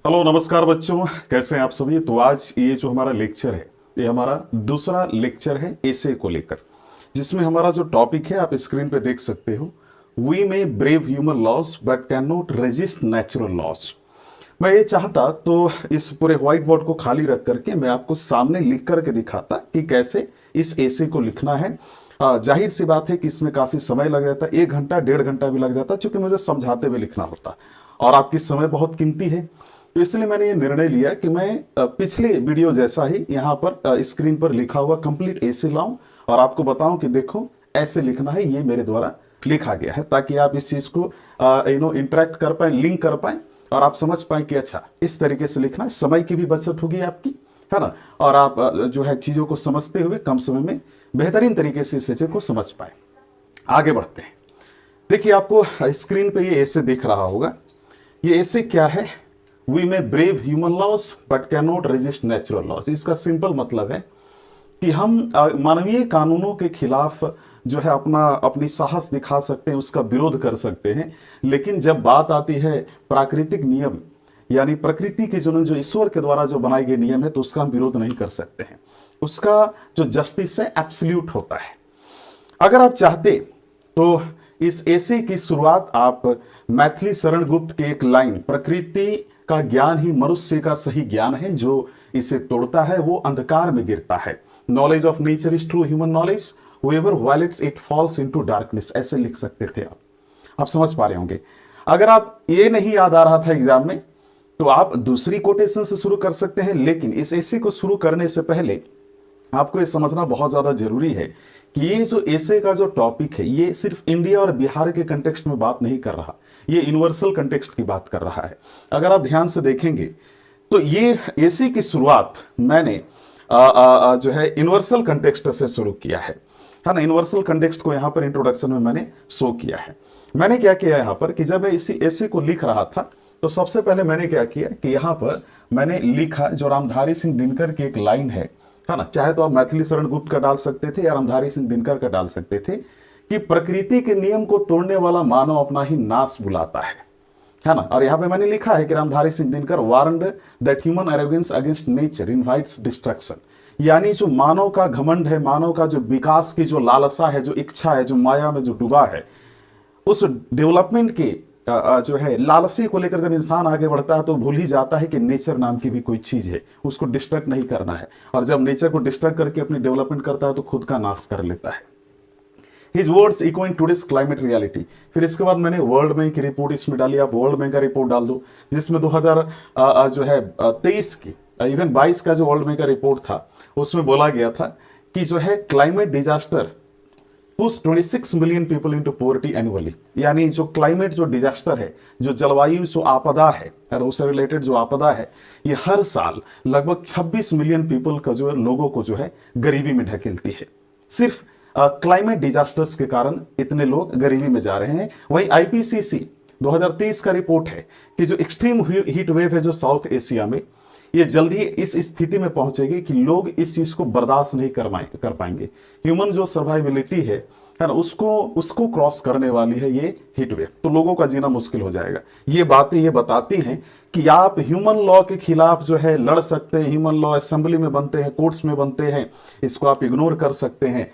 Hello नमस्कार बच्चों, कैसे हैं आप सभी। तो आज ये जो हमारा लेक्चर है, ये हमारा दूसरा लेक्चर है एसे को लेकर, जिसमें हमारा जो टॉपिक है आप स्क्रीन पे देख सकते हो। We may brave human loss but can not resist natural loss. मैं ये चाहता तो इस पूरे व्हाइट बोर्ड को खाली रख करके मैं आपको सामने लिख करके दिखाता कि कैसे इस एसे को लिखना है। जाहिर सी बात है कि इसमें काफी समय लग जाता, 1 घंटा 1.5 घंटा भी लग जाता, क्योंकि मुझे समझाते हुए लिखना होता और आपकी समय बहुत कीमती है। तो इसलिए मैंने ये निर्णय लिया कि मैं पिछले वीडियो जैसा ही यहाँ पर स्क्रीन पर लिखा हुआ कंप्लीट एसे लाऊं और आपको बताऊं कि देखो ऐसे लिखना है, ये मेरे द्वारा लिखा गया है, ताकि आप इस चीज को इंटरेक्ट कर पाए, लिंक कर पाए और आप समझ पाए कि अच्छा इस तरीके से लिखना है। समय की भी बचत होगी आपकी, है ना, और आप जो है चीजों को समझते हुए कम समय में बेहतरीन तरीके से इस चीज को समझ पाए। आगे बढ़ते हैं। देखिए आपको स्क्रीन पे ये ऐसे दिख रहा होगा। ये ऐसे क्या है? We may brave human loss but can not resist natural loss. इसका सिंपल मतलब है कि हम मानवीय कानूनों के खिलाफ जो है अपनी साहस दिखा सकते हैं, उसका विरोध कर सकते हैं, लेकिन जब बात आती है प्राकृतिक नियम यानी प्रकृति के जो ईश्वर के द्वारा जो बनाए गए नियम है, तो उसका हम विरोध नहीं कर सकते हैं। उसका जो जस्टिस है एब्सोल्यूट होता है। अगर आप चाहते तो इस एसे की शुरुआत आप मैथिली शरण गुप्त के एक लाइन, प्रकृति का ज्ञान ही मनुष्य का सही ज्ञान है, जो इसे तोड़ता है वो अंधकार में गिरता है। Knowledge of nature is true human knowledge, whoever violates it falls into darkness। ऐसे लिख सकते थे आप समझ पा रहे होंगे। अगर आप ये नहीं याद आ रहा था एग्जाम में, तो आप दूसरी कोटेशन से शुरू कर सकते हैं, लेकिन इस एसे को शुरू करने से पहले आपको ये समझना बहुत ज्यादा जरूरी है कि ये जो एसे का जो टॉपिक है, ये सिर्फ इंडिया और बिहार के कंटेक्स्ट में बात नहीं कर रहा, ये यूनिवर्सल कंटेक्स्ट की बात कर रहा है। अगर आप ध्यान से देखेंगे तो ये एसे की शुरुआत मैंने जो है यूनिवर्सल कंटेक्स्ट से शुरू किया है ना। यूनिवर्सल कंटेक्स्ट को यहाँ पर इंट्रोडक्शन में मैंने शो किया है। मैंने क्या किया यहाँ पर कि जब मैं इसी एसे को लिख रहा था, तो सबसे पहले मैंने क्या किया कि यहाँ पर मैंने लिखा जो रामधारी सिंह दिनकर की एक लाइन है ना, चाहे तो आप मैथिली शरण गुप्त का डाल सकते थे या रामधारी सिंह दिनकर का डाल सकते थे, कि प्रकृति के नियम को तोड़ने वाला मानव अपना ही नाश बुलाता है ना। और यहाँ पे मैंने लिखा है कि Ramdhari Singh Dinkar warned that human arrogance against nature invites destruction. यानी जो मानव का घमंड है, मानव का जो विकास की जो लालसा है, जो इच्छा है, जो माया में जो डूबा है, उस डेवलपमेंट के जो है लालसे को लेकर जब इंसान आगे बढ़ता है तो भूल ही जाता है कि नेचर नाम की भी कोई चीज है, उसको डिस्ट्रक्ट नहीं करना है। और जब नेचर को डिस्ट्रक्ट करके अपनी डेवलपमेंट करता है तो खुद का नाश कर लेता है। His words echoing today's climate reality। फिर इसके बाद मैंने वर्ल्ड बैंक की रिपोर्ट इसमें डाली। आप वर्ल्ड बैंक का रिपोर्ट डाल दो, जिसमें 2023 की इवन 22 का जो वर्ल्ड बैंक का रिपोर्ट था, उसमें बोला गया था कि जो है climate disaster push 26 million people into poverty annually. यानी जो क्लाइमेट जो डिजास्टर है, जो जलवायु जो आपदा है और उससे रिलेटेड जो आपदा है, ये हर साल लगभग 26 मिलियन पीपल का जो है लोगों को जो है गरीबी में ढकेलती है। सिर्फ क्लाइमेट डिजास्टर्स के कारण इतने लोग गरीबी में जा रहे हैं। वहीं आईपीसीसी 2023 का रिपोर्ट है कि जो एक्सट्रीम हीट वेव है जो साउथ एशिया में, ये जल्दी इस स्थिति में पहुंचेगी कि लोग इस चीज को बर्दाश्त नहीं कर पाएंगे। ह्यूमन जो सर्वाइविलिटी है ना, उसको क्रॉस करने वाली है ये हीट वेव, तो लोगों का जीना मुश्किल हो जाएगा। ये बातें ये बताती हैं कि आप ह्यूमन लॉ के खिलाफ जो है लड़ सकते हैं। ह्यूमन लॉ असेंबली में बनते हैं, कोर्ट्स में बनते हैं, इसको आप इग्नोर कर सकते हैं,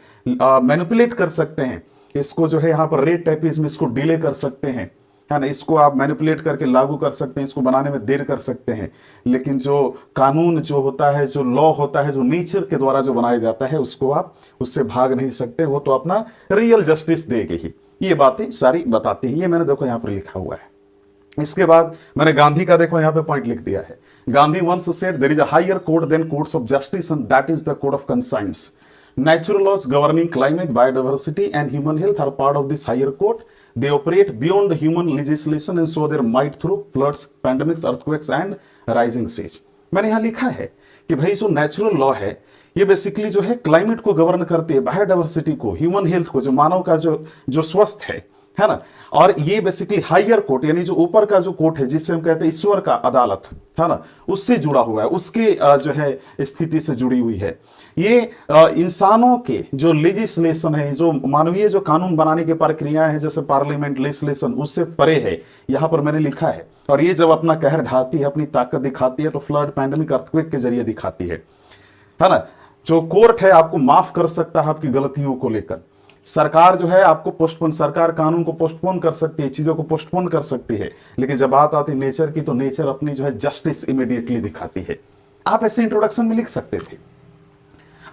मैनिपुलेट कर सकते हैं, इसको जो है यहाँ पर रेड टेपिज्म इसको डिले कर सकते हैं, है ना, इसको आप मैनिपुलेट करके लागू कर सकते हैं, इसको बनाने में देर कर सकते हैं। लेकिन जो कानून जो होता है, जो लॉ होता है, जो नेचर के द्वारा जो बनाया जाता है, उसको आप उससे भाग नहीं सकते। वो तो अपना रियल जस्टिस देगी ही। ये बातें सारी बताती हैं। ये मैंने देखो यहाँ पर लिखा हुआ है। इसके बाद मैंने गांधी का देखो यहाँ पे पॉइंट लिख दिया है। Gandhi once said there is a higher code than codes of justice and that is the code of conscience. Natural laws governing climate, biodiversity, and human health are part of this higher code. They operate beyond human legislation and show their might through floods, pandemics, earthquakes, and rising seas। मैंने यहाँ लिखा है कि भाई जो natural law है, ये basically जो है क्लाइमेट को गवर्न करती है, बायोडाइवर्सिटी को, ह्यूमन हेल्थ को, जो मानव का जो स्वस्थ है, है ना। और ये बेसिकली हायर कोर्ट, यानी जो ऊपर का जो कोर्ट है जिससे हम कहते हैं ईश्वर का अदालत, है ना, उससे जुड़ा हुआ है, उसके जो है स्थिति से जुड़ी हुई है। ये इंसानों के जो लेजिस्लेशन है, जो मानवीय जो कानून बनाने की प्रक्रिया है, जैसे पार्लियामेंट लेजिस्लेशन, उससे परे है, यहां पर मैंने लिखा है। और ये जब अपना कहर ढाती है, अपनी ताकत दिखाती है, तो फ्लड, पैंडेमिक, अर्थक्वेक के जरिए दिखाती है ना। जो कोर्ट है आपको माफ कर सकता है आपकी गलतियों को लेकर। सरकार जो है आपको पोस्टपोन, सरकार कानून को पोस्टपोन कर सकती है, चीजों को पोस्टपोन कर सकती है, लेकिन जब बात आती है नेचर की, तो नेचर अपनी जो है जस्टिस इमीडिएटली दिखाती है। आप ऐसे इंट्रोडक्शन में लिख सकते थे।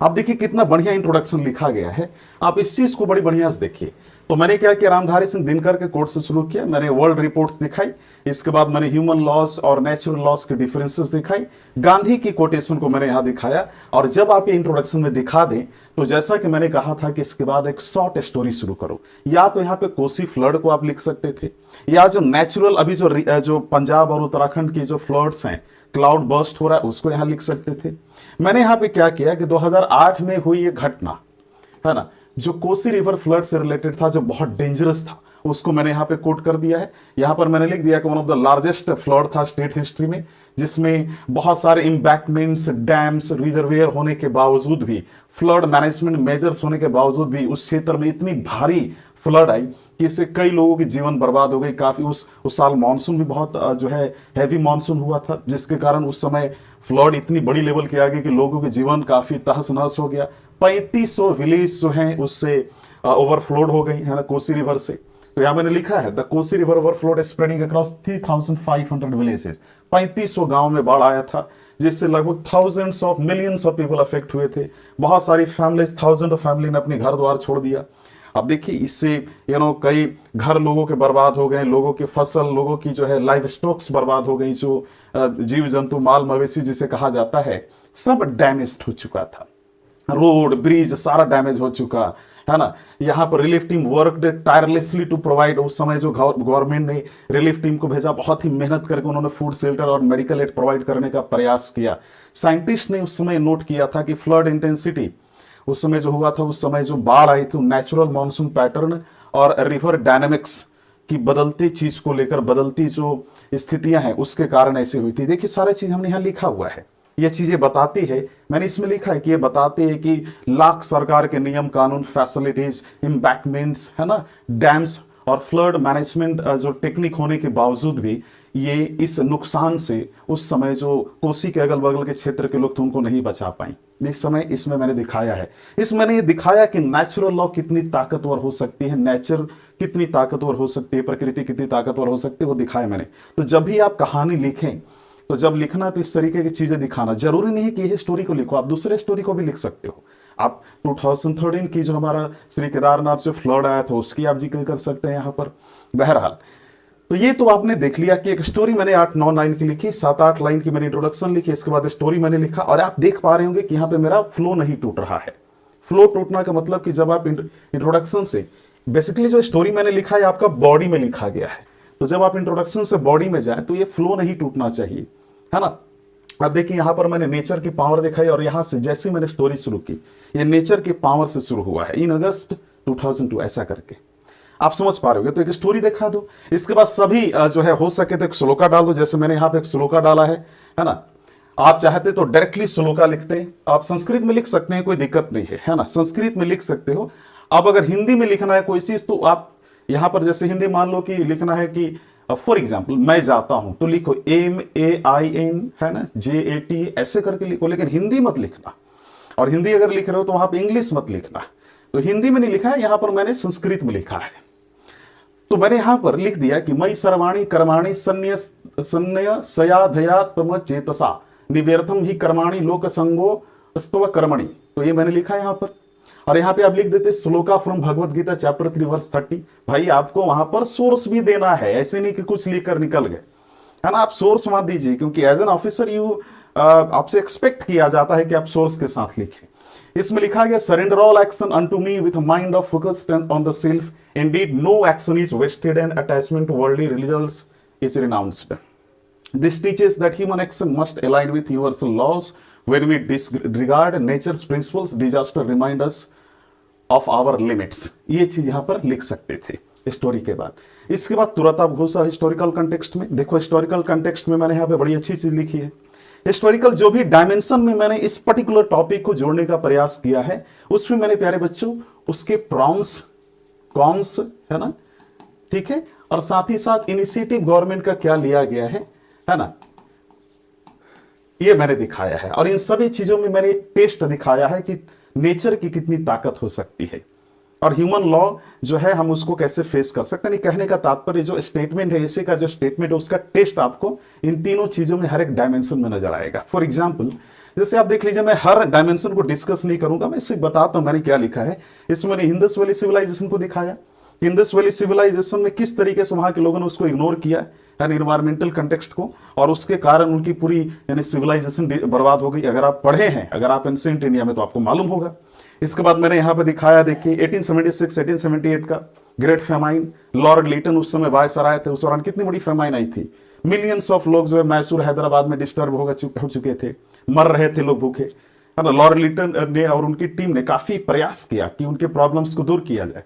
आप देखिए कितना बढ़िया इंट्रोडक्शन लिखा गया है, आप इस चीज को बड़ी बढ़िया से देखिए। तो मैंने क्या किया, रामधारी सिंह दिनकर के कोर्ट से शुरू किया, मैंने वर्ल्ड रिपोर्ट्स दिखाई, इसके बाद मैंने ह्यूमन लॉस और नेचुरल लॉस के डिफरेंसेस दिखाई, गांधी की कोटेशन को मैंने यहां दिखाया। और जब आप ये इंट्रोडक्शन में दिखा दें, तो जैसा कि मैंने कहा था कि इसके बाद एक शॉर्ट स्टोरी शुरू करो। या तो यहाँ पे कोसी फ्लड को आप लिख सकते थे, या जो नेचुरल अभी जो पंजाब और उत्तराखंड की जो फ्लड्स हैं, क्लाउड बर्स्ट हो रहा है, उसको यहां लिख सकते थे। मैंने यहां पे क्या किया कि 2008 में हुई ये घटना, है ना, जो कोसी रिवर फ्लड से रिलेटेड था, जो बहुत डेंजरस था, उसको मैंने यहां पे कोट कर दिया है। यहां पर मैंने लिख दिया कि one of the largest flood था स्टेट हिस्ट्री में, जिसमें बहुत सारे इम्बैक्टमेंट्स, डैम्स, रिजर्वेयर होने के बावजूद भी, फ्लड मैनेजमेंट मेजर्स होने के बावजूद भी उस क्षेत्र में इतनी भारी फ्लड आई कि इससे कई लोगों की जीवन बर्बाद हो गई। काफी उस साल मानसून भी बहुत जो है हैवी मानसून हुआ था, जिसके कारण उस समय फ्लड इतनी बड़ी लेवल के आ गई कि लोगों के जीवन काफी तहस नहस हो गया। 3500 विलेज जो हैं उससे ओवरफ्लोड हो गई, है ना, कोसी रिवर से। तो यहां मैंने लिखा है, the Kosi river overflowed spreading across 3500 villages. 3500 गांव में बाढ़ आया था, जिससे लगभग thousands of millions of people affect हुए थे। बहुत सारी फैमिलीज, थाउजेंड ऑफ फैमिली ने अपने घर द्वार छोड़ दिया। अब देखिए इससे कई घर लोगों के बर्बाद हो गए, लोगों की फसल, लोगों की जो है लाइफ स्टॉक्स बर्बाद हो गई, जो जीव जंतु, माल मवेशी जिसे कहा जाता है, सब डैमेज हो चुका था। रोड, ब्रिज सारा डैमेज हो चुका है ना। यहाँ पर relief team worked tirelessly to provide, उस समय जो गवर्नमेंट ने रिलीफ टीम को भेजा, बहुत ही मेहनत करके उन्होंने फूड, शेल्टर और मेडिकल एड प्रोवाइड करने का प्रयास किया। साइंटिस्ट ने उस समय नोट किया था कि फ्लड इंटेंसिटी उस समय जो हुआ था, उस समय जो बाढ़ आई थी, नेचुरल मानसून पैटर्न और रिवर डायनेमिक्स की बदलती चीज को लेकर, बदलती जो स्थितियां हैं उसके कारण ऐसी हुई थी। देखिए सारा चीज हमने यहाँ लिखा हुआ है, ये चीजें बताती है। मैंने इसमें लिखा है कि ये बताते हैं कि लाख सरकार के नियम कानून, फैसिलिटीज, इम्बैक्टमेंट्स, है ना, डैम्स और फ्लड मैनेजमेंट जो टेक्निक होने के बावजूद भी ये इस नुकसान से उस समय जो कोसी के अगल बगल के क्षेत्र के लोग थे उनको नहीं बचा पाए। इस समय इसमें मैंने दिखाया है, इसमें मैंने ये दिखाया कि नेचुरल लॉ कितनी ताकतवर हो सकती है, नेचर कितनी ताकतवर हो सकती है, प्रकृति कितनी ताकतवर हो सकती है, वो दिखाया मैंने। तो जब भी आप कहानी लिखें, तो जब लिखना तो इस तरीके की चीजें दिखाना, जरूरी नहीं है कि यह स्टोरी को लिखो, आप दूसरे स्टोरी को भी लिख सकते हो। आप 2013 की जो हमारा श्री केदारनाथ जो फ्लड आया था उसकी आप जिक्र कर सकते हैं यहाँ पर। बहरहाल तो ये तो आपने देख लिया कि एक स्टोरी मैंने 8-9 लाइन की लिखी, 7-8 लाइन की मैंने इंट्रोडक्शन लिखी, इसके बाद स्टोरी मैंने लिखा, और आप देख पा रहे होंगे कि यहाँ पे मेरा फ्लो नहीं टूट रहा है। फ्लो टूटना का मतलब कि जब आप इंट्रोडक्शन से, बेसिकली जो स्टोरी मैंने लिखा है आपका बॉडी में लिखा गया है, तो जब आप इंट्रोडक्शन से बॉडी में जाए तो ये फ्लो नहीं टूटना चाहिए, है ना। अब देखिए यहाँ पर मैंने नेचर की पावर दिखाई, और यहाँ से जैसे मैंने स्टोरी शुरू की, ये नेचर की पावर से शुरू हुआ है इन अगस्त 2002, ऐसा करके आप समझ पा रहे हो। तो एक स्टोरी दिखा दो, इसके बाद सभी जो है हो सके तो एक श्लोका डाल दो, जैसे मैंने यहाँ पे एक श्लोका डाला है ना। आप चाहते तो डायरेक्टली श्लोका लिखते हैं, आप संस्कृत में लिख सकते हैं, कोई दिक्कत नहीं है ना, संस्कृत में लिख सकते हो। अब अगर हिंदी में लिखना है कोई चीज, तो आप यहाँ पर जैसे हिंदी मान लो कि लिखना है कि फॉर एग्जाम्पल मैं जाता हूं, तो लिखो MAIN, है ना, JAT, ऐसे करके लिखो, लेकिन हिंदी मत लिखना। और हिंदी अगर लिख रहे हो तो वहां पे इंग्लिश मत लिखना। तो हिंदी में नहीं लिखा है, यहां पर मैंने संस्कृत में लिखा है। तो मैंने यहां पर लिख दिया कि मई सर्वाणी कर्माणि संन्यसयाधया तम चेतसा निव्यर्थम ही कर्माणि लोक संगो स्तव कर्मणि। तो ये मैंने लिखा है यहां पर। और यहां पे आप लिख देते shloka from Bhagavad Gita chapter 3 verse 30। भाई आपको वहां पर सोर्स भी देना है, ऐसे नहीं कि कुछ लिखकर निकल गए, है ना। आप सोर्स मत दीजिए, क्योंकि एज एन ऑफिसर आपसे एक्सपेक्ट किया जाता है कि आप सोर्स के साथ लिखें। इसमें लिखा गया surrender all action unto me with mind of focused on the self, indeed no action is wasted and attachment to worldly religions is renounced. This teaches that human action must align with universal laws. When we disregard nature's principles, disaster remind us of our limits. ये चीज यहां पर लिख सकते थे। Story के बाद। इसके बाद तुरंत आप घुसा हिस्टोरिकल कंटेक्स्ट में। देखो हिस्टोरिकल कंटेक्स्ट में मैंने यहाँ पे बड़ी अच्छी चीज लिखी है। हिस्टोरिकल जो भी डायमेंशन में मैंने इस पर्टिकुलर टॉपिक को जोड़ने का प्रयास किया है, उसमें मैंने प्यारे बच्चों उसके प्रॉन्स कॉन्स है ना, ठीक है, और साथ ही साथ इनिशिएटिव गवर्नमेंट का क्या लिया गया है ना, ये मैंने दिखाया है। और इन सभी चीजों में मैंने टेस्ट दिखाया है कि नेचर की कितनी ताकत हो सकती है और ह्यूमन लॉ जो है हम उसको कैसे फेस कर सकते हैं। कहने का तात्पर्य जो स्टेटमेंट है, ऐसे का जो स्टेटमेंट है उसका टेस्ट आपको इन तीनों चीजों में हर एक डायमेंशन में नजर आएगा। फॉर एग्जाम्पल जैसे आप देख लीजिए, मैं हर डायमेंशन को डिस्कस नहीं करूंगा, मैं सिर्फ बताता हूं मैंने क्या लिखा है। इसमें मैंने इंडस वैली सिविलाइजेशन को दिखाया, इंडस वैली सिविलाइजेशन में किस तरीके से वहां के लोगों ने उसको इग्नोर किया यानी इन्वायरमेंटल कंटेक्स्ट को, और उसके कारण उनकी पूरी यानी सिविलाइजेशन बर्बाद हो गई। अगर आप पढ़े हैं, अगर आप एंशिएंट इंडिया में, तो आपको मालूम होगा। इसके बाद मैंने यहां पर दिखाया, देखिए 1876 1878 का ग्रेट फेमाइन, लॉर्ड लीटन उस समय वायसराय थे, उस दौरान कितनी बड़ी फेमाइन आई थी। मिलियंस ऑफ लोग जो है मैसूर हैदराबाद में डिस्टर्ब हो चुके थे, मर रहे थे लोग भूखे, है ना। लॉर्ड लीटन ने और उनकी टीम ने काफी प्रयास किया कि उनके प्रॉब्लम्स को दूर किया जाए,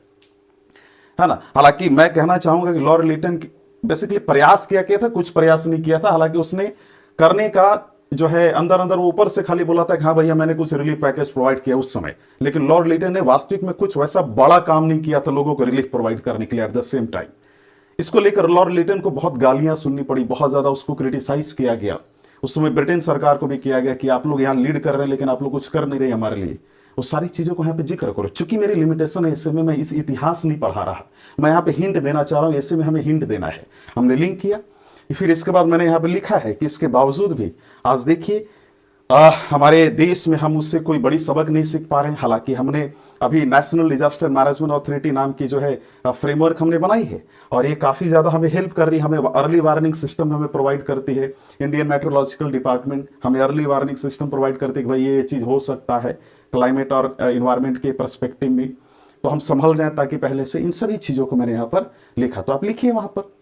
है ना। हालांकि मैं कहना चाहूंगा कि लॉर्ड लीटन बेसिकली प्रयास किया था, कुछ प्रयास नहीं किया था। हालांकि उसने करने का जो है अंदर अंदर वो ऊपर से खाली बोला था कि हाँ भैया मैंने कुछ रिलीफ पैकेज प्रोवाइड किया उस समय, लेकिन लॉर्ड लीटन ने वास्तविक में कुछ वैसा बड़ा काम नहीं किया था लोगों को रिलीफ प्रोवाइड करने के लिए। एट द सेम टाइम इसको लेकर लॉर्ड लीटन को बहुत गालियां सुननी पड़ी, बहुत ज्यादा उसको क्रिटिसाइज किया गया। उस समय ब्रिटेन सरकार को भी किया गया कि आप लोग यहाँ लीड कर रहे हैं लेकिन आप लोग कुछ कर नहीं रहे हमारे लिए। वो सारी चीजों को यहाँ पे जिक्र करो। चूंकि मेरी लिमिटेशन है, ऐसे में मैं इस इतिहास नहीं पढ़ा रहा, मैं यहाँ पे हिंट देना चाह रहा हूँ, ऐसे में हमें हिंट देना है। हमने लिंक किया, फिर इसके बाद मैंने यहाँ पे लिखा है कि इसके बावजूद भी आज देखिए हमारे देश में हम उससे कोई बड़ी सबक नहीं सीख पा रहे हैं। हालांकि हमने अभी नेशनल डिजास्टर मैनेजमेंट अथॉरिटी नाम की जो है फ्रेमवर्क हमने बनाई है और ये काफी ज्यादा हमें हेल्प कर रही है, हमें अर्ली वार्निंग सिस्टम हमें प्रोवाइड करती है। इंडियन मेट्रोलॉजिकल डिपार्टमेंट हमें अर्ली वार्निंग सिस्टम प्रोवाइड करती है कि भाई ये चीज हो सकता है क्लाइमेट और इन्वायरमेंट के पर्सपेक्टिव में, तो हम संभल जाएं ताकि पहले से। इन सभी चीजों को मैंने यहाँ पर लिखा, तो आप लिखिए वहां पर,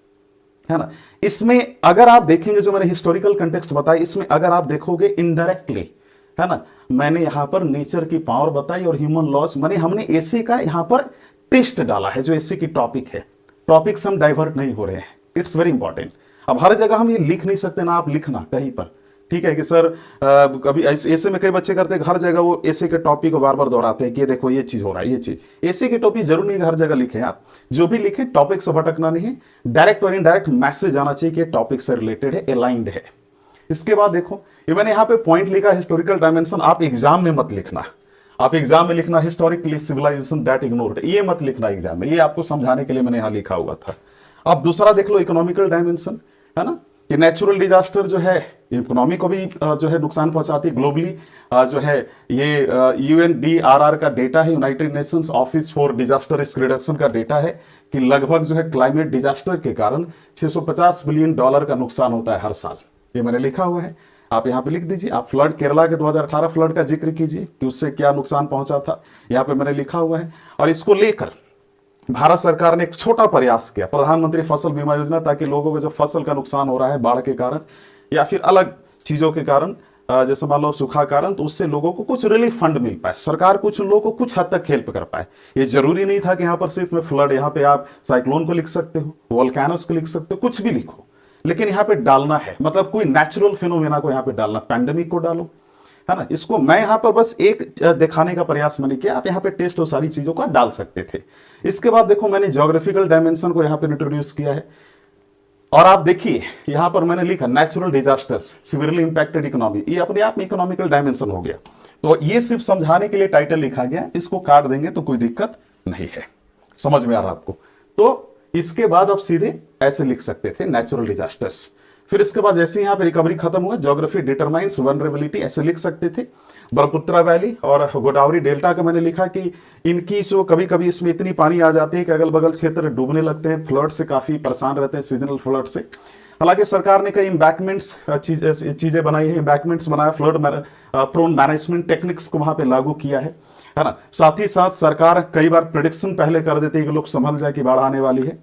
है ना। इसमें अगर आप देखेंगे जो मैंने हिस्टोरिकल कंटेक्स्ट बताया, इसमें अगर आप देखोगे इनडायरेक्टली, है ना, मैंने यहां पर नेचर की पावर बताई और ह्यूमन लॉस, मैंने हमने एसे का यहां पर टेस्ट डाला है जो एसे की टॉपिक है। टॉपिक से हम डाइवर्ट नहीं हो रहे हैं, इट्स वेरी इंपॉर्टेंट। अब हर जगह हम ये लिख नहीं सकते ना, आप लिखना कहीं पर, ठीक है कि सर कभी ऐसे में कई बच्चे करते हैं हर जगह वो ऐसे के टॉपिक को बार बार दोहराते हैं कि देखो ये चीज हो रहा है, ये चीज। ऐसे के टॉपिक जरूर नहीं हर जगह लिखे, आप जो भी लिखे टॉपिक से भटकना नहीं है, डायरेक्ट और इनडायरेक्ट मैसेज आना चाहिए कि टॉपिक से रिलेटेड है, अलाइंड है। इसके बाद देखो ये मैंने यहाँ पे पॉइंट लिखा हिस्टोरिकल डायमेंशन, आप एग्जाम में मत लिखना, आप एग्जाम में लिखना हिस्टोरिकली सिविलाइजेशन दैट इग्नोर्ड, ये मत लिखना एग्जाम में, ये आपको समझाने के लिए मैंने यहाँ लिखा हुआ था। अब दूसरा देख लो इकोनॉमिकल डायमेंशन, है ना, कि नेचुरल डिजास्टर जो है इकोनॉमी को भी जो है नुकसान पहुंचाती है। ग्लोबली जो है ये UNDRR का डेटा है, United Nations office for disaster risk reduction का डेटा है कि लगभग जो है क्लाइमेट डिजास्टर के कारण $650 बिलियन का नुकसान होता है हर साल। ये मैंने लिखा हुआ है, आप यहाँ पे लिख दीजिए। आप फ्लड, केरला के 2018 फ्लड का जिक्र कीजिए कि उससे क्या नुकसान पहुंचा था, यहाँ पे मैंने लिखा हुआ है। और इसको लेकर भारत सरकार ने एक छोटा प्रयास किया, प्रधानमंत्री फसल बीमा योजना, ताकि लोगों को जो फसल का नुकसान हो रहा है बाढ़ के कारण या फिर अलग चीजों के कारण, जैसे मान लो सूखा कारण, तो उससे लोगों को कुछ रिलीफ फंड मिल पाए, सरकार कुछ उन लोगों को कुछ हद तक हेल्प कर पाए। ये जरूरी नहीं था कि यहाँ पर सिर्फ में फ्लड, यहाँ पे आप साइक्लोन को लिख सकते हो, वोल्केनोस को लिख सकते हो, कुछ भी लिखो, लेकिन यहाँ पे डालना है, मतलब कोई नेचुरल फिनोमेना को यहाँ पे डालना, पैंडेमिक को डालो, है ना। इसको मैं यहाँ पर बस एक दिखाने का प्रयास मैंने किया, आप यहाँ पे टेस्ट और सारी चीजों को डाल सकते थे। इसके बाद देखो मैंने ज्योग्राफिकल डायमेंशन को यहाँ पे इंट्रोड्यूस किया है और आप देखिए यहाँ पर मैंने लिखा natural disasters severely impacted economy, ये अपने आप में इकोनॉमिकल डायमेंशन हो गया। तो ये सिर्फ समझाने के लिए टाइटल लिखा गया, इसको काट देंगे तो कोई दिक्कत नहीं है, समझ में आ रहा आपको। तो इसके बाद आप सीधे ऐसे लिख सकते थे नेचुरल डिजास्टर्स। फिर इसके बाद जैसे यहाँ पे रिकवरी खत्म हुआ, ज्योग्राफी डिटरमाइंस वल्नरेबिलिटी, ऐसे लिख सकते थे। ब्रह्मपुत्रा वैली और गोदावरी डेल्टा का मैंने लिखा कि इनकी जो कभी कभी इसमें इतनी पानी आ जाती है कि अगल बगल क्षेत्र डूबने लगते हैं, फ्लड से काफी परेशान रहते हैं, सीजनल फ्लड से। हालांकि सरकार ने कई इम्बैकमेंट्स चीजें बनाई है, इम्बैकमेंट्स बनाया, फ्लड प्रोन मैनेजमेंट टेक्निक्स को वहां पे लागू किया है ना। साथ ही साथ सरकार कई बार प्रिडिक्शन पहले कर देती है कि लोग समझ जाए कि बाढ़ आने वाली है।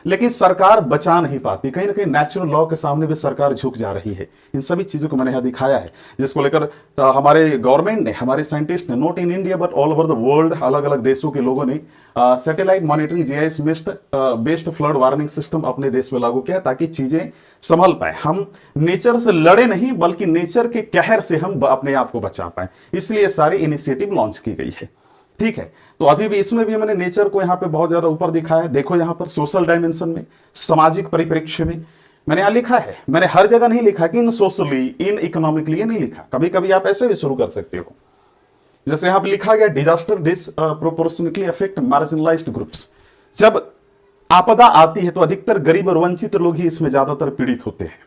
लेकिन सरकार बचा नहीं पाती, कहीं ना कहीं नेचुरल लॉ के सामने भी सरकार झुक जा रही है। इन सभी चीजों को मैंने यहाँ दिखाया है, जिसको लेकर हमारे गवर्नमेंट ने, हमारे साइंटिस्ट ने, not in India but all over the world, अलग अलग देशों के लोगों ने satellite monitoring GIS based flood warning system अपने देश में लागू किया, ताकि चीजें संभल पाए। हम नेचर से लड़े नहीं, बल्कि नेचर के कहर से हम अपने आप को बचा पाए, इसलिए सारी इनिशिएटिव लॉन्च की गई है। ठीक है, तो अभी भी इसमें भी मैंने नेचर को यहाँ पे बहुत ज्यादा ऊपर दिखाया है। देखो यहाँ पर सोशल डायमेंशन में, सामाजिक परिप्रेक्ष्य में मैंने यहाँ लिखा है। मैंने हर जगह नहीं लिखा कि इन सोशली, इन इकोनॉमिकली, ये नहीं लिखा। कभी कभी आप ऐसे भी शुरू कर सकते हो, जैसे यहाँ पे लिखा गया disaster disproportionately affect marginalised groups. जब आपदा आती है तो अधिकतर गरीब और वंचित लोग ही इसमें ज्यादातर पीड़ित होते हैं।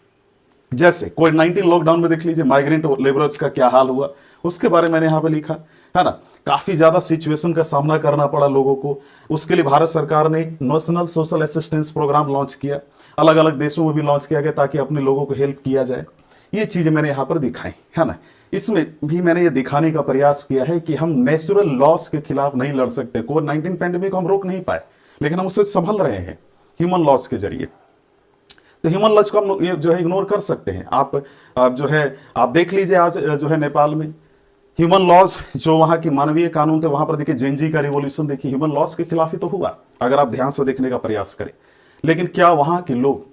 जैसे कोविड-19 लॉकडाउन में देख लीजिए माइग्रेंट लेबरर्स का क्या हाल हुआ, उसके बारे में मैंने यहाँ पे लिखा है ना। काफी ज्यादा सिचुएशन का सामना करना पड़ा लोगों को। उसके लिए भारत सरकार ने national social assistance programme launch किया, अलग अलग देशों में भी लॉन्च किया गया, ताकि अपने लोगों को हेल्प किया जाए। ये चीजें मैंने यहाँ पर दिखाई है ना। इसमें भी मैंने ये दिखाने का प्रयास किया है कि हम नेचुरल लॉस के खिलाफ नहीं लड़ सकते। कोविड-19 पैंडेमिक को हम रोक नहीं पाए, लेकिन हम उससे संभल रहे हैं ह्यूमन लॉस के जरिए। तो ह्यूमन लॉस को हम जो है इग्नोर कर सकते हैं। आप जो है आप देख लीजिए, आज जो है नेपाल में ह्यूमन लॉज, जो वहां की मानवीय कानून थे, वहां पर देखिए जेनजी का रिवॉल्यूशन देखिए, ह्यूमन लॉस के खिलाफ ही तो हुआ, अगर आप ध्यान से देखने का प्रयास करें। लेकिन क्या वहां के लोग,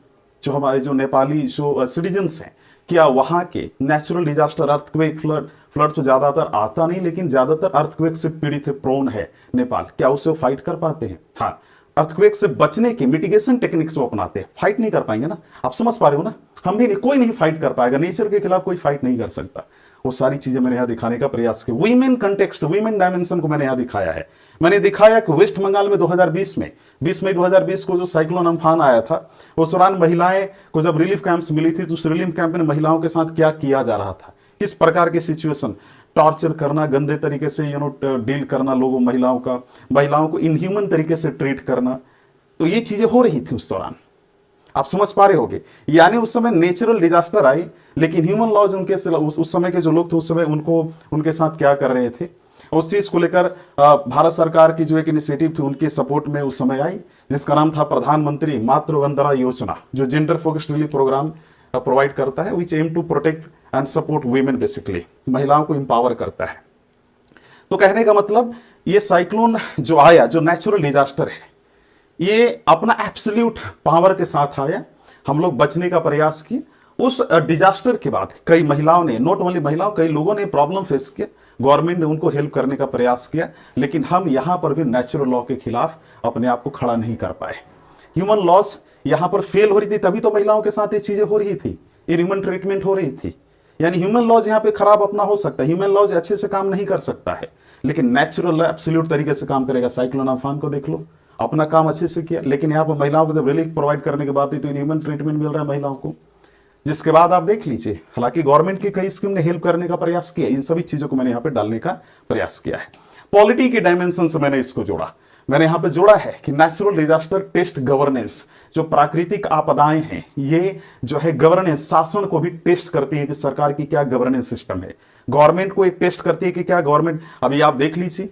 जो हमारे जो नेपाली जो सिटीजन्स हैं, क्या वहां के नेचुरल डिजास्टर, अर्थक्वेक, फ्लड तो ज्यादातर आता नहीं, लेकिन ज्यादातर अर्थक्वेक से पीड़ित है, प्रोन है नेपाल, क्या उसे फाइट कर पाते हैं? हाँ, अर्थक्वेक से बचने के मिटिगेशन टेक्निक्स वो अपनाते हैं। फाइट नहीं कर पाएंगे ना, आप समझ पा रहे हो ना। हम भी नहीं, कोई नहीं फाइट कर पाएगा, नेचर के खिलाफ कोई फाइट नहीं कर सकता। वो सारी चीजें मैंने यहाँ दिखाने का प्रयास किया। वीमेन कंटेक्स्ट, वीमेन डायमेंशन को मैंने यहाँ दिखाया है। मैंने दिखाया कि वेस्ट बंगाल में 2020 में 20 मई 2020 को जो साइक्लोन अम्फान आया था, उस दौरान महिलाएं को जब रिलीफ कैंप्स मिली थी, तो उस रिलीफ कैंप में महिलाओं के साथ क्या किया जा रहा था, किस प्रकार के सिचुएशन, टॉर्चर करना, गंदे तरीके से डील करना लोगों, महिलाओं को इनह्यूमन तरीके से ट्रीट करना। तो ये चीजें हो रही थी उस दौरान, आप समझ पा रहे होगे। यानी उस समय नेचुरल डिजास्टर आई, लेकिन ह्यूमन लॉज उनके उस समय के जो लोग थे, उस समय उनके साथ क्या कर रहे थे, उस चीज को लेकर भारत सरकार की जो एक इनिशिएटिव थी, उनके सपोर्ट में उस समय आई, जिसका नाम था प्रधानमंत्री मातृ वंदना योजना, जो gender focused relief program provide करता है, which aim to protect and support women, basically महिलाओं को इंपावर करता है। तो कहने का मतलब, ये साइक्लोन जो आया, जो नेचुरल डिजास्टर है, ये अपना एब्सोल्यूट पावर के साथ आया। हम लोग बचने का प्रयास किए। उस डिजास्टर के बाद कई महिलाओं ने, नॉट ओनली महिलाओं, कई लोगों ने प्रॉब्लम फेस किया, गवर्नमेंट ने उनको हेल्प करने का प्रयास किया, लेकिन हम यहां पर भी नेचुरल लॉ के खिलाफ अपने आप को खड़ा नहीं कर पाए। ह्यूमन लॉस यहां पर फेल हो रही थी, तभी तो महिलाओं के साथ ये चीजें हो रही थी, इनह्यूमन ट्रीटमेंट हो रही थी। यानी ह्यूमन लॉज यहाँ पे खराब अपना हो सकता है, ह्यूमन लॉज अच्छे से काम नहीं कर सकता है, लेकिन नेचुरल लॉ एब्सोल्यूट तरीके से काम करेगा। साइक्लोन अम्फान को देख लो, अपना काम अच्छे से किया, लेकिन यहाँ पर महिलाओं को जब रिलीफ प्रोवाइड करने के बाद तो ह्यूमन ट्रीटमेंट मिल रहा है महिलाओं को, जिसके बाद आप देख लीजिए, हालांकि गवर्नमेंट की कई स्कीम ने हेल्प करने का प्रयास किया। इन सभी चीजों को मैंने यहाँ पे डालने का प्रयास किया है। पॉलिटी के डायमेंशन से मैंने इसको जोड़ा। मैंने यहाँ पे जोड़ा है कि नेचुरल डिजास्टर टेस्ट गवर्नेंस, जो प्राकृतिक आपदाएं हैं, ये जो है गवर्नेंस, शासन को भी टेस्ट करती है कि सरकार की क्या गवर्नेंस सिस्टम है। गवर्नमेंट को एक टेस्ट करती है कि क्या गवर्नमेंट, अभी आप देख लीजिए,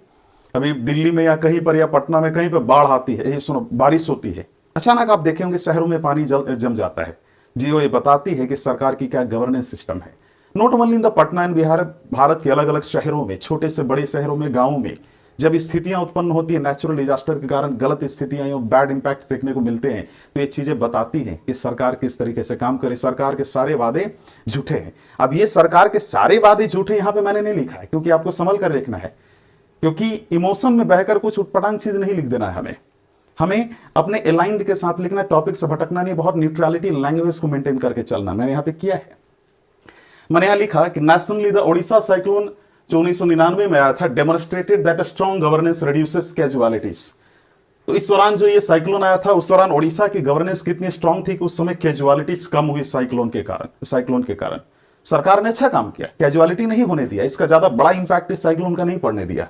अभी दिल्ली में या कहीं पर या पटना में कहीं पर बाढ़ आती है, ये सुनो, बारिश होती है, अचानक आप देखेंगे शहरों में पानी जम जाता है। जी, वो ये बताती है कि सरकार की क्या गवर्नेंस सिस्टम है। Not only in the Patna and Bihar, Bharat के अलग अलग शहरों में, छोटे से बड़े शहरों में, गाँवों में जब स्थितियां उत्पन्न होती है नेचुरल डिजास्टर के कारण, गलत स्थितियां या बैड इंपैक्ट देखने को मिलते हैं, तो ये चीजें बताती हैं कि सरकार किस तरीके से काम करे। सरकार के सारे वादे झूठे हैं। अब ये सरकार के सारे वादे झूठे यहाँ पे मैंने नहीं लिखा है, क्योंकि आपको संभल कर लिखना है, क्योंकि इमोशन में बहकर कुछ उटपटांग चीज नहीं लिख देना है। हमें अपने अलाइंड के साथ लिखना, टॉपिक से भटकना नहीं, बहुत न्यूट्रलिटी लैंग्वेज को मेंटेन करके चलना। मैंने यहाँ पे किया है। मैंने यहाँ लिखा कि नेशनली द ओडिशा साइक्लोन जो 1999 में आया था, demonstrated that strong governance reduces casualties. तो इस दौरान जो ये साइक्लोन आया था, उस दौरान ओडिशा की गवर्नेंस कितनी स्ट्रांग थी कि उस समय कैजुअलिटीज कम हुई साइक्लोन के कारण। सरकार ने अच्छा काम किया, कैजुअलिटी नहीं होने दिया, इसका ज्यादा बड़ा इंपैक्ट इस साइक्लोन का नहीं पड़ने दिया।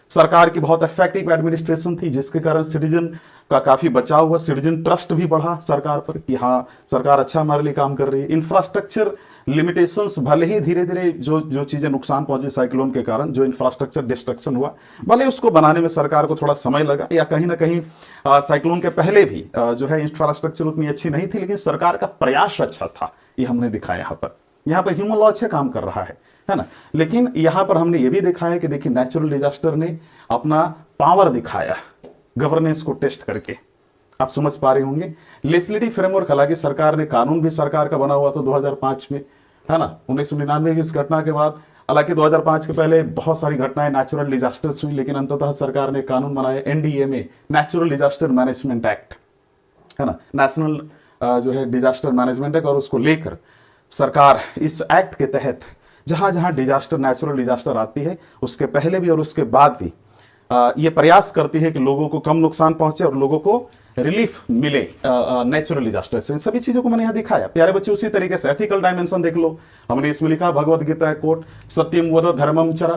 सरकार की बहुत इफेक्टिव एडमिनिस्ट्रेशन थी, जिसके कारण सिटीजन का काफी बचाव हुआ, सिटीजन ट्रस्ट भी बढ़ा सरकार पर कि हाँ, सरकार अच्छा हमारे लिए काम कर रही है। इंफ्रास्ट्रक्चर लिमिटेशंस, भले ही धीरे धीरे जो जो चीजें नुकसान पहुंचे साइक्लोन के कारण, जो इंफ्रास्ट्रक्चर डिस्ट्रक्शन हुआ, भले उसको बनाने में सरकार को थोड़ा समय लगा, या कहीं ना कहीं साइक्लोन के पहले भी जो है इंफ्रास्ट्रक्चर उतनी अच्छी नहीं थी, लेकिन सरकार का प्रयास अच्छा था, ये हमने दिखाया यहाँ पर ह्यूमन लॉ अच्छा काम कर रहा है ना। लेकिन यहाँ पर हमने ये भी देखा है कि देखिए नेचुरल डिजास्टर ने अपना पावर दिखाया गवर्नेंस को टेस्ट करके, आप समझ पा रहे होंगे। लेजिस्लेटिव फ्रेमवर्क, हालांकि सरकार ने, कानून भी सरकार का बना हुआ था 2005 में, है ना। 1999 की इस घटना के बाद, हालांकि 2005 के पहले बहुत सारी घटनाएं नेचुरल डिजास्टर्स हुई, लेकिन अंततः सरकार ने कानून बनाया NDMA, natural disaster management act, है ना, नेशनल जो है डिजास्टर मैनेजमेंट एक्ट, और उसको लेकर सरकार इस एक्ट के तहत जहां जहां डिजास्टर, नेचुरल डिजास्टर आती है, उसके पहले भी और उसके बाद भी ये प्रयास करती है कि लोगों को कम नुकसान पहुंचे और लोगों को रिलीफ मिले नेचुरल डिजास्टर से। इन सभी चीजों को मैंने यहां दिखाया प्यारे बच्चे। उसी तरीके से एथिकल डायमेंशन देख लो, हमने इसमें लिखा भगवद गीता है कोट, सत्यम वद धर्मम चरा,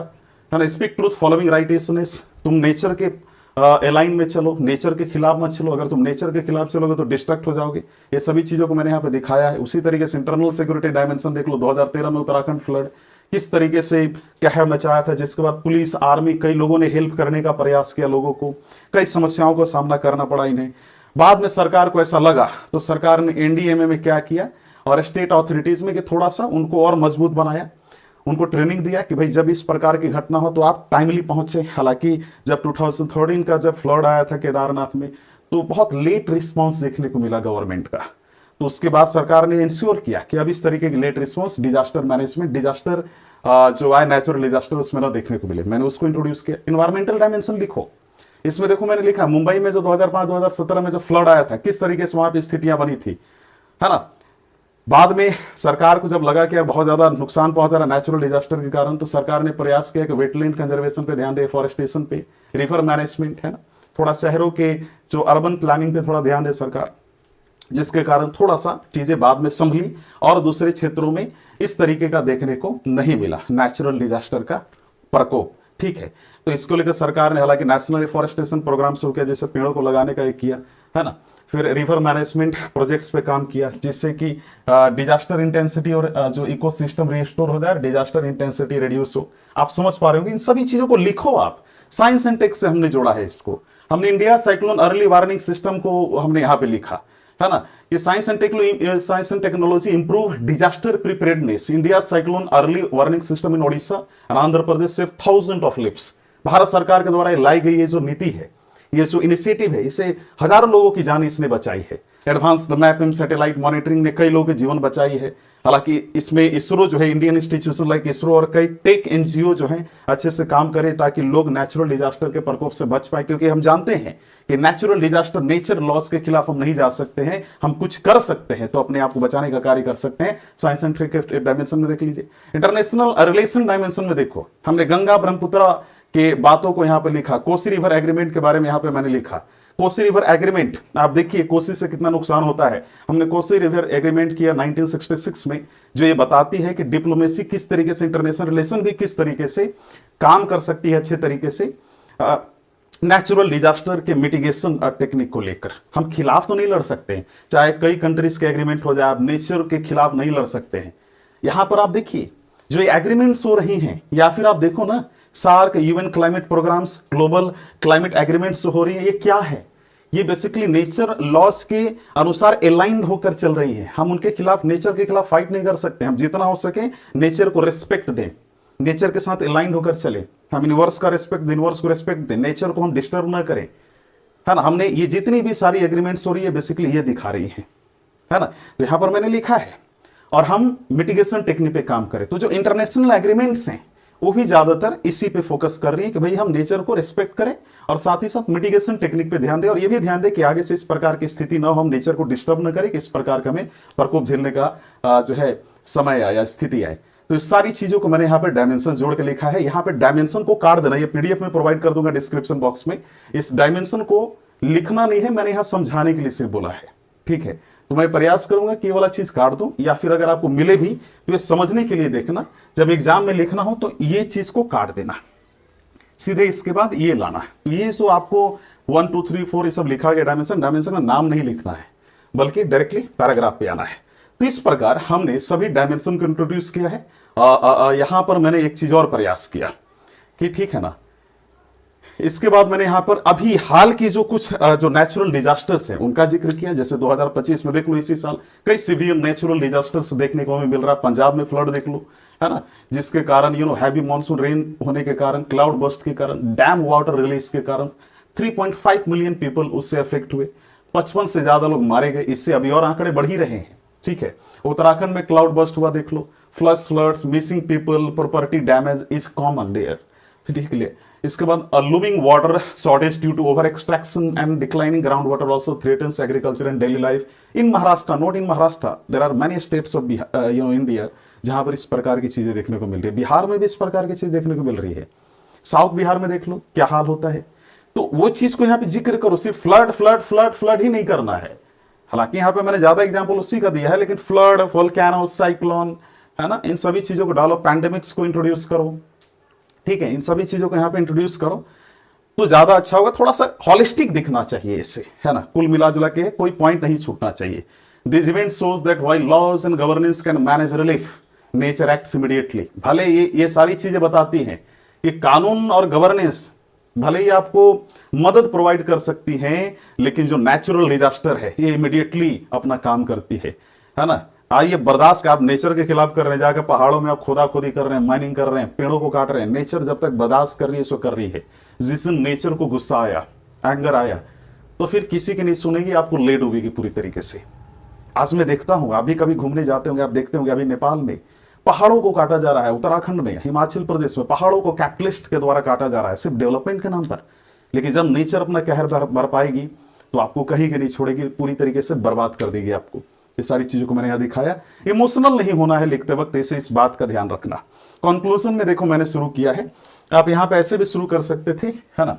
है ना, स्पीक ट्रूथ फॉलोइंग राइटियसनेस। तुम नेचर के अलाइन में चलो, नेचर के खिलाफ मत चलो, अगर तुम नेचर के खिलाफ चलोगे तो डिस्ट्रैक्ट हो जाओगे। ये सभी चीजों को मैंने यहाँ पे दिखाया है। उसी तरीके से इंटरनल सिक्योरिटी डायमेंशन देख लो, 2013 में उत्तराखंड फ्लड किस तरीके से कहर मचाया था, जिसके बाद पुलिस, आर्मी, कई लोगों ने हेल्प करने का प्रयास किया, लोगों को कई समस्याओं का सामना करना पड़ा इन्हें। बाद में सरकार को ऐसा लगा तो सरकार ने एनडीएमए में क्या किया, और स्टेट अथॉरिटीज में कि थोड़ा सा उनको और मजबूत बनाया, उनको ट्रेनिंग दिया कि भाई जब इस प्रकार की घटना हो तो आप टाइमली पहुंचे। हालांकि जब 2013 का जब फ्लड आया था केदारनाथ में, तो बहुत लेट रिस्पांस देखने को मिला गवर्नमेंट का। तो उसके बाद सरकार ने इंश्योर किया कि अब इस तरीके की late response, disaster management, disaster जो आए नेचुरल डिजास्टर, उसमें ना देखने को मिले। मैंने उसको इंट्रोड्यूस किया। इन्वायरमेंटल डायमेंशन लिखो, इसमें देखो मैंने लिखा मुंबई में जो 2005-2017 में जो फ्लड आया था, किस तरीके से वहां पर स्थितियां बनी थी, है ना। बाद में सरकार को जब लगा कि यार बहुत ज्यादा नुकसान पहुंचा रहा नेचुरल डिजास्टर के कारण, तो सरकार ने प्रयास किया कि वेटलैंड कंजर्वेशन पे ध्यान दे, फॉरेस्टेशन पे, रिवर मैनेजमेंट, है ना, थोड़ा शहरों के जो अर्बन प्लानिंग पे थोड़ा ध्यान दे सरकार, जिसके कारण थोड़ा सा चीजें बाद में संभली और दूसरे क्षेत्रों में इस तरीके का देखने को नहीं मिला नेचुरल डिजास्टर का प्रकोप। ठीक है, तो इसको लेकर सरकार ने हालांकि नेशनल रिफॉरेस्टेशन प्रोग्राम शुरू किया, जैसे पेड़ों को लगाने का एक किया, है ना। फिर रिवर मैनेजमेंट प्रोजेक्ट्स पे काम किया, जिससे कि डिजास्टर इंटेंसिटी और जो इकोसिस्टम रिस्टोर हो जाए, डिजास्टर इंटेंसिटी रिड्यूस हो। आप समझ पा रहे हो, इन सभी चीजों को लिखो आप। साइंस एंड टेक से हमने जोड़ा है इसको। हमने India cyclone early warning system को हमने यहाँ पे लिखा, है ना, कि science and technology improve disaster preparedness, India cyclone early warning system in Odisha and Andhra Pradesh save thousand of lives. Bharat सरकार के द्वारा लाई गई ये जो नीति है, ये जो इनिशिएटिव है, इसे हजारों लोगों की जान इसने बचाई है। एडवांस्ड मैपिंग, सैटेलाइट मॉनिटरिंग ने कई लोगों के जीवन बचाई है। हालांकि इसमें इसरो जो है, इंडियन इंस्टीट्यूशन लाइक इसरो और कई टेक एनजीओ जो हैं अच्छे से काम करे, ताकि लोग नेचुरल डिजास्टर के प्रकोप से बच पाए। क्योंकि हम जानते हैं कि नेचुरल डिजास्टर, नेचर लॉस के खिलाफ हम नहीं जा सकते हैं, हम कुछ कर सकते हैं, तो अपने आप को बचाने का कार्य कर सकते हैं। साइंस एंड टेक डायमेंशन में देख लीजिए। इंटरनेशनल रिलेशन डायमेंशन में देखो, हमने गंगा ब्रह्मपुत्र के बातों को यहां पे लिखा। कोसी रिवर एग्रीमेंट के बारे में यहां पे मैंने लिखा। कोसी रिवर एग्रीमेंट, आप देखिए कोसी से कितना नुकसान होता है। हमने कोसी रिवर एग्रीमेंट किया 1966 में, जो ये बताती है कि डिप्लोमेसी किस तरीके से, इंटरनेशनल रिलेशन भी किस तरीके से काम कर सकती है अच्छे तरीके से नेचुरल डिजास्टर के मिटिगेशन टेक्निक को लेकर। हम खिलाफ तो नहीं लड़ सकते, चाहे कई कंट्रीज के एग्रीमेंट हो जाए, आप नेचर के खिलाफ नहीं लड़ सकते हैं। यहां पर आप देखिए जो एग्रीमेंट्स हो रही हैं, या फिर आप देखो ना SAARC, UN climate programmes, global climate agreements हो रही है, ये क्या है? ये बेसिकली नेचर लॉस के अनुसार अलाइंड होकर चल रही है। हम उनके खिलाफ, नेचर के खिलाफ फाइट नहीं कर सकते। हम जितना हो सके नेचर को रिस्पेक्ट दें, नेचर के साथ अलाइंड होकर चले। हम यूनिवर्स का रिस्पेक्ट दें, यूनिवर्स को रिस्पेक्ट दें, नेचर को हम डिस्टर्ब ना करें, है ना। हमने ये जितनी भी सारी एग्रीमेंट्स हो रही है बेसिकली ये दिखा रही है ना। तो यहां पर मैंने लिखा है, और हम मिटिगेशन टेक्निक पे काम करें। तो जो इंटरनेशनल एग्रीमेंट्स हैं वो भी ज्यादातर इसी पे फोकस कर रही है कि भाई हम नेचर को रिस्पेक्ट करें और साथ ही साथ मिटिगेशन टेक्निक पे ध्यान दें, और ये भी ध्यान दें कि आगे से इस प्रकार की स्थिति ना हो, हम नेचर को डिस्टर्ब ना करें कि इस प्रकार का हमें प्रकोप झेलने का जो है समय आए या स्थिति आए। तो इस सारी चीजों को मैंने यहाँ पे डायमेंशन जोड़ के लिखा है। यहाँ पे डायमेंशन को काट देना, ये पीडीएफ में प्रोवाइड कर दूंगा डिस्क्रिप्शन बॉक्स में। इस डायमेंशन को लिखना नहीं है, मैंने यहाँ समझाने के लिए सिर्फ बोला है, ठीक है। तो मैं प्रयास करूंगा कि ये वाला चीज काट दूं, या फिर अगर आपको मिले भी तो ये समझने के लिए देखना, जब एग्जाम में लिखना हो तो ये चीज को काट देना, सीधे इसके बाद ये लाना। तो ये जो आपको 1 2 3 4 ये सब लिखा गया डायमेंशन, डायमेंशन का नाम नहीं लिखना है, बल्कि डायरेक्टली पैराग्राफ पे आना है। तो इस प्रकार हमने सभी डायमेंशन को इंट्रोड्यूस किया है। यहां पर मैंने एक चीज और प्रयास किया कि ठीक है ना, इसके बाद मैंने यहां पर अभी हाल की जो कुछ जो नेचुरल डिजास्टर्स हैं उनका जिक्र किया। जैसे 2025 में देख लो, इसी साल कई सीवियर नेचुरल डिजास्टर्स देखने को हमें मिल रहा है। पंजाब में फ्लड देख लो, है ना, जिसके कारण हैवी मानसून रेन होने के कारण, क्लाउड बर्स्ट के कारण, डैम वाटर रिलीज के कारण 3.5 मिलियन पीपल उससे अफेक्ट हुए, 55 से ज्यादा लोग मारे गए। इससे अभी और आंकड़े बढ़ ही रहे हैं। ठीक है, उत्तराखंड में क्लाउड बर्स्ट हुआ, देख लो, floods, missing people, property damage is common there. ठीक है, इसके बाद looming water shortage due to over extraction and declining ground water also threatens agriculture and daily life in Maharashtra, not in Maharashtra, there are many states of India जहां पर इस प्रकार की चीजें देखने को मिल रही है। बिहार में भी इस प्रकार की चीज देखने को मिल रही है। साउथ बिहार में देख लो क्या हाल होता है। तो वो चीज को यहां पे जिक्र करो, सिर्फ फ्लड ही नहीं करना है। हालांकि यहां पे मैंने ज्यादा एग्जांपल उसी का दिया है, लेकिन फ्लड, वोल्केनो, साइक्लोन, है ना, इन सभी चीजों को डालो, पैंडेमिक्स को इंट्रोड्यूस करो। ठीक है, इन सभी चीजों को यहां पे इंट्रोड्यूस करो तो ज्यादा अच्छा होगा। थोड़ा सा हॉलिस्टिक दिखना चाहिए इससे, है ना, कुल मिला जुला के कोई पॉइंट नहीं छूटना चाहिए। This event shows that while laws and governance can manage relief, nature acts immediately. भले ये सारी चीजें बताती हैं कि कानून और गवर्नेंस भले ही आपको मदद प्रोवाइड कर सकती हैं, लेकिन जो नेचुरल डिजास्टर है ये इमीडिएटली अपना काम करती है ना। आइए बर्दाश्त आप नेचर के खिलाफ कर रहे हैं, जाकर पहाड़ों में आप खोदी कर रहे हैं, माइनिंग कर रहे हैं, पेड़ों को काट रहे हैं। नेचर जब तक बर्दाश्त कर रही है सो कर रही है। जिस दिन नेचर को गुस्सा आया, एंगर आया, तो फिर किसी की नहीं सुनेगी, आपको ले डूबेगी पूरी तरीके से। आज मैं देखता हूं, आप भी कभी घूमने जाते होंगे, आप देखते होंगे अभी नेपाल में पहाड़ों को काटा जा रहा है, उत्तराखंड में, हिमाचल प्रदेश में पहाड़ों को कैटलिस्ट के द्वारा काटा जा रहा है, सिर्फ डेवलपमेंट के नाम पर। लेकिन जब नेचर अपना कहर भर पाएगी तो आपको कहीं के नहीं छोड़ेगी, पूरी तरीके से बर्बाद कर देगी आपको। ये सारी चीजों को मैंने यहां दिखाया। इमोशनल नहीं होना है लिखते वक्त, ऐसे इस बात का ध्यान रखना। कंक्लूजन में देखो मैंने शुरू किया है, आप यहां पे ऐसे भी शुरू कर सकते थे, है ना,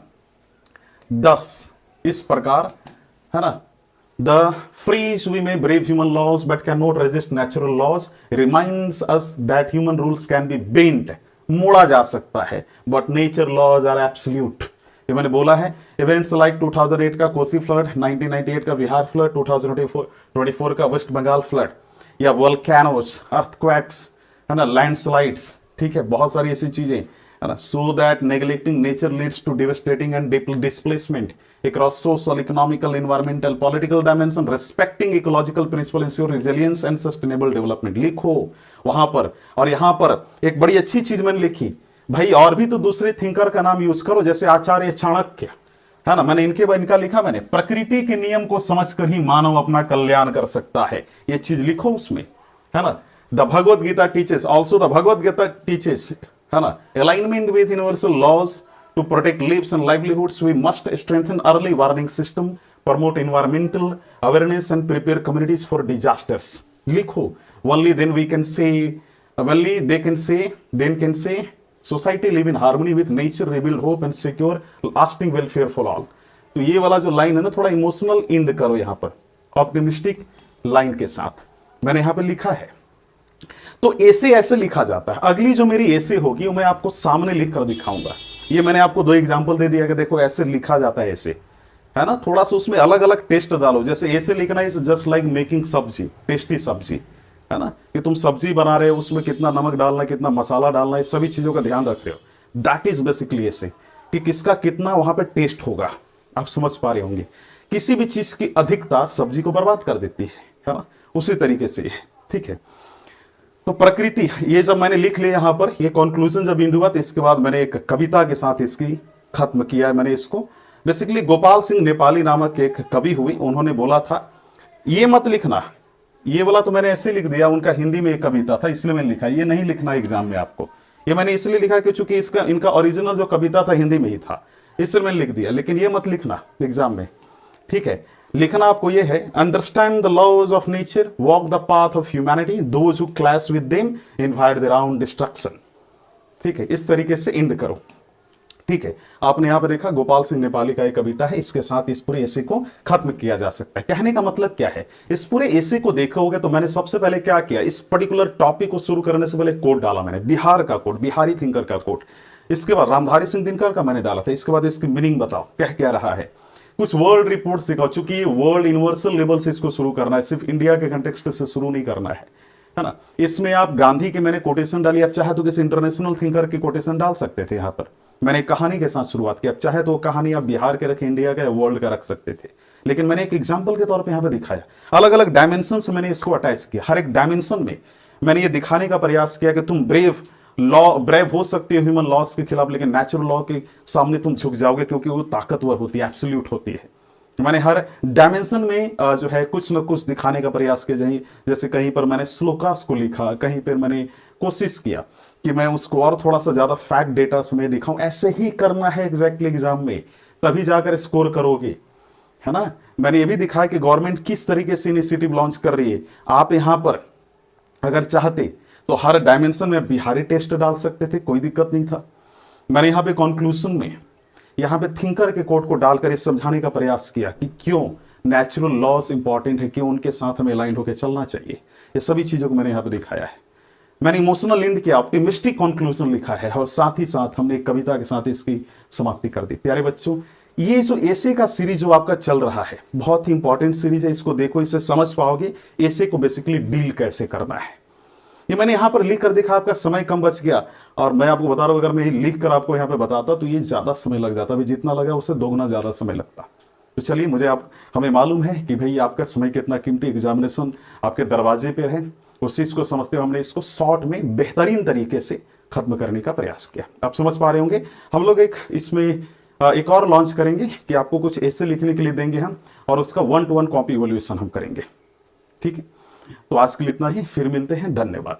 10 इस प्रकार, है ना, The phrase we may brave human laws but cannot resist natural laws reminds us that human rules can be bent, मोड़ा जा सकता है, but nature laws are absolute। ये मैंने बोला है। इवेंट्स लाइक 2008 का कोसी फ्लड, 1998 का बिहार फ्लड, 2024 का वेस्ट बंगाल फ्लड, या वोल्केनोस, अर्थक्वेक्स, है ना, लैंडस्लाइड्स, ठीक है, बहुत सारी ऐसी चीजें, है ना। So that neglecting nature leads to devastating and displacement across social, economical, environmental, political dimension, respecting ecological principle, ensure resilience and sustainable development। लिखो वहां पर। और यहां पर एक बड़ी अच्छी चीज मैंने लिखी भाई, और भी तो दूसरे थिंकर का नाम यूज करो, जैसे आचार्य चाणक्य, है ना, मैंने इनका लिखा, मैंने प्रकृति के नियम को समझकर ही मानव अपना कल्याण कर सकता है, ये चीज लिखो उसमें, है ना। The Bhagavad Gita teaches, also the Bhagavad Gita teaches, है ना, alignment with universal laws to protect lives and livelihoods, we must strengthen early warning system, promote environmental awareness and prepare communities for disasters। लिखो, only then we can say, only they can say society live in harmony with nature, rebuild hope and secure lasting welfare for all। तो ये वाला जो line है ना, थोड़ा emotional end करो यहाँ पर, ऑप्टिमिस्टिक लाइन के साथ मैंने यहाँ पे लिखा है। तो ऐसे लिखा जाता है। अगली जो मेरी ऐसे होगी वो मैं आपको सामने लिख कर दिखाऊंगा। ये मैंने आपको 2 एग्जाम्पल दे दिया कि देखो ऐसे लिखा जाता है, ऐसे, है ना। थोड़ा सा उसमें अलग अलग टेस्ट डालो, जैसे ऐसे लिखना इज जस्ट लाइक मेकिंग सब्जी, टेस्टी सब्जी, है ना, कि तुम सब्जी बना रहे हो, उसमें कितना नमक डालना है, कितना मसाला डालना है, सभी चीजों का ध्यान रख रहे हो। दैट इज बेसिकली ऐसे कि किसका कितना वहां पे टेस्ट होगा, आप समझ पा रहे होंगे। किसी भी चीज की अधिकता सब्जी को बर्बाद कर देती है ना, उसी तरीके से, ठीक है। तो प्रकृति, ये जब मैंने लिख लिया यहां पर, ये कंक्लूजन जब इंड हुआ, तो इसके बाद मैंने एक कविता के साथ इसकी खत्म किया है मैंने इसको। बेसिकली गोपाल सिंह नेपाली नामक एक कवि हुए, उन्होंने बोला था ये मत लिखना, ये बोला तो मैंने ऐसे लिख दिया, उनका हिंदी में एक कविता था इसलिए मैंने लिखा, ये नहीं लिखना एग्जाम में आपको। ये मैंने इसलिए लिखा कि चूंकि इनका ओरिजिनल जो कविता था हिंदी में ही था, इसलिए मैंने लिख दिया, लेकिन ये मत लिखना एग्जाम में, ठीक है। लिखना आपको ये है, understand the laws of nature, walk the path of humanity, those who clash with them invite their own destruction. ठीक है, इस तरीके से इंड करो, ठीक है। आपने यहां पर देखा गोपाल सिंह नेपाली का एक कविता है, इसके साथ इस पूरे एसे को खत्म किया जा सकता है। कहने का मतलब क्या है, इस पूरे एसे को देखोगे तो मैंने सबसे पहले क्या किया, इस पर्टिकुलर टॉपिक को शुरू करने से पहले कोड डाला मैंने, बिहार का कोड, बिहारी थिंकर का कोड। इसके बाद रामधारी सिंह दिनकर का मैंने डाला था। इसके बाद इसकी मीनिंग बताओ कह क्या रहा है। कुछ वर्ल्ड रिपोर्ट दिखाओ, चूंकि ये वर्ल्ड यूनिवर्सल लेवल से इसको शुरू करना है, सिर्फ इंडिया के कंटेक्स्ट से शुरू नहीं करना है ना। इसमें आप गांधी के मैंने कोटेशन डाली, आप चाहे तो किसी इंटरनेशनल थिंकर की कोटेशन डाल सकते थे। यहां पर मैंने कहानी के साथ शुरुआत की, आप चाहे तो कहानी आप बिहार के रखे, इंडिया का या वर्ल्ड का रख सकते थे, लेकिन मैंने एक एग्जाम्पल के तौर पर यहां पर दिखाया। अलग अलग डायमेंशन से मैंने इसको अटैच किया, हर एक डायमेंशन में मैंने ये दिखाने का प्रयास किया कि तुम ब्रेव हो सकती है ह्यूमन लॉस के खिलाफ, लेकिन नेचुरल लॉ के सामने तुम झुक जाओगे क्योंकि वो ताकतवर होती है, एब्सोल्यूट होती है। मैंने हर डायमेंशन में जो है कुछ न कुछ दिखाने का प्रयास किया। जैसे कहीं पर मैंने श्लोकास को लिखा, कहीं पर मैंने कोशिश किया कि मैं उसको और थोड़ा सा ज्यादा फैक्ट डेटा से मैं दिखाऊं। ऐसे ही करना है एग्जैक्टली एग्जाम में, तभी जाकर स्कोर करोगे, है ना। मैंने ये भी दिखाया कि गवर्नमेंट किस तरीके से इनिशिएटिव लॉन्च कर रही है। आप यहां पर अगर चाहते तो हर डायमेंशन में बिहारी टेस्ट डाल सकते थे, कोई दिक्कत नहीं था। मैंने यहां पे कंक्लूजन में यहां पे थिंकर के कोट को डालकर इस समझाने का प्रयास किया कि क्यों नेचुरल लॉस इंपॉर्टेंट है, क्यों उनके साथ हमें अलाइंड होकर चलना चाहिए। ये सभी चीजों को मैंने यहां पे दिखाया है। मैंने इमोशनल एंड किया, ऑप्टिमिस्टिक कंक्लूजन लिखा है, और साथ ही साथ हमने एक कविता के साथ इसकी समाप्ति कर दी। प्यारे बच्चों, ये जो एसे का सीरीज जो आपका चल रहा है, बहुत ही इंपॉर्टेंट सीरीज है। इसको देखो, इससे समझ पाओगे एसे को बेसिकली डील कैसे करना है। ये मैंने यहां पर लिख कर देखा, आपका समय कम बच गया, और मैं आपको बता रहा हूं अगर मैं लिख कर आपको यहां पे बताता तो ये ज्यादा समय लग जाता, अभी जितना लगा उससे दोगुना ज्यादा समय लगता। तो चलिए, हमें मालूम है कि भाई आपका समय कितना कीमती, एग्जामिनेशन आपके दरवाजे पे है, उस चीज को समझते हुए हमने इसको शॉर्ट में बेहतरीन तरीके से खत्म करने का प्रयास किया। आप समझ पा रहे होंगे। हम लोग इसमें एक और लॉन्च करेंगे कि आपको कुछ ऐसे लिखने के लिए देंगे हम, और उसका 1-to-1 कॉपी इवैल्यूएशन हम करेंगे। ठीक है, तो आज के लिए इतना ही, फिर मिलते हैं, धन्यवाद।